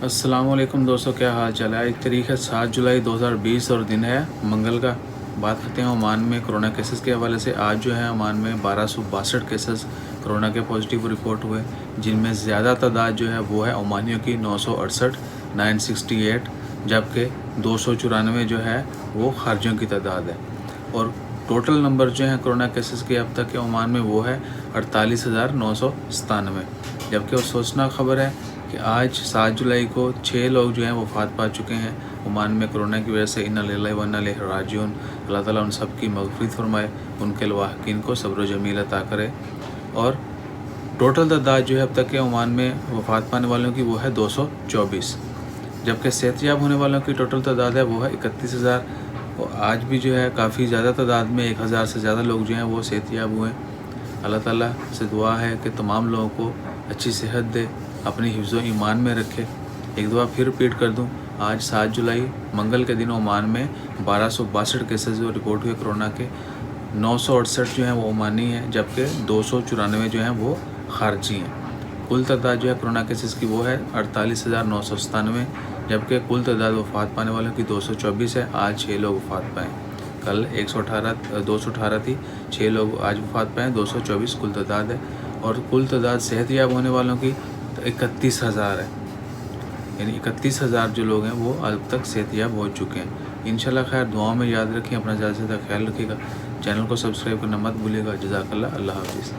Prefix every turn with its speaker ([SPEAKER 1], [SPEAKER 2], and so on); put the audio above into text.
[SPEAKER 1] अस्सलाम वालेकुम दोस्तों, क्या हाल चाल है। आज तारीख है 7 जुलाई 2020 और दिन है मंगल का। बात करते हैं ओमान में कोरोना केसेस के हवाले से। आज जो है ओमान में 1262 केसेस कोरोना के पॉजिटिव रिपोर्ट हुए, जिनमें ज़्यादा तादाद जो है वो है ओमानियों की 968 968, जबकि 294 जो है वो खारजियों की तादाद है। और टोटल नंबर जो है कोरोना केसेस के अब तक के ओमान में वो है 48,997। जबकि और सोचना खबर है कि आज 7 जुलाई को 6 लोग जो हैं वफ़ात पा चुके हैं ओमान में कोरोना की वजह से। इन्ना लिल्लाहि व इन्ना इलैहि राजिऊन। अल्लाह ताला उन सब की मग़फ़िरत फरमाए, उनके लवाहकीन को सब्र जमील अता करे। और टोटल तादाद जो है अब तक के ओमान में वफ़ात पाने वालों की वो है 224, जबकि सेहतयाब होने वालों की टोटल तादाद है वो है 31,000। और आज भी जो है काफ़ी ज़्यादा तादाद में 1,000 से ज़्यादा लोग जो हैं वो सेहतयाब हुए। अल्लाह ताला से दुआ है कि तमाम लोगों को अच्छी सेहत दे, अपनी हिफ्ज़ ईमान में रखे। एक दफ़ा फिर रिपीट कर दूं, आज 7 जुलाई मंगल के दिन ओमान में 1262 केसेस जो रिपोर्ट हुए कोरोना के। 968 जो हैं वो ओमानी हैं, जबकि 294 जो हैं वो खारजी हैं। कुल तादाद जो है कोरोना केसेस की वो है 48,997, जबकि कुल तादाद वफ़ात पाने वालों की 224 है। आज 6 लोग वफ़ात पाए। कल 218 थी, 6 लोग आज वफ़ात पाए, 224 कुल तादाद है। और कुल तादाद सेहतयाब होने वालों की 31,000 है, यानी 31,000 जो लोग हैं वो अब तक सेहतयाब हो चुके हैं। इंशाल्लाह खैर, दुआओं में याद रखें, अपना ज़्यादा से ज़्यादा ख्याल रखिएगा। चैनल को सब्सक्राइब करना मत भूलिएगा। जज़ाकल्लाह, अल्लाह हाफ़िज़।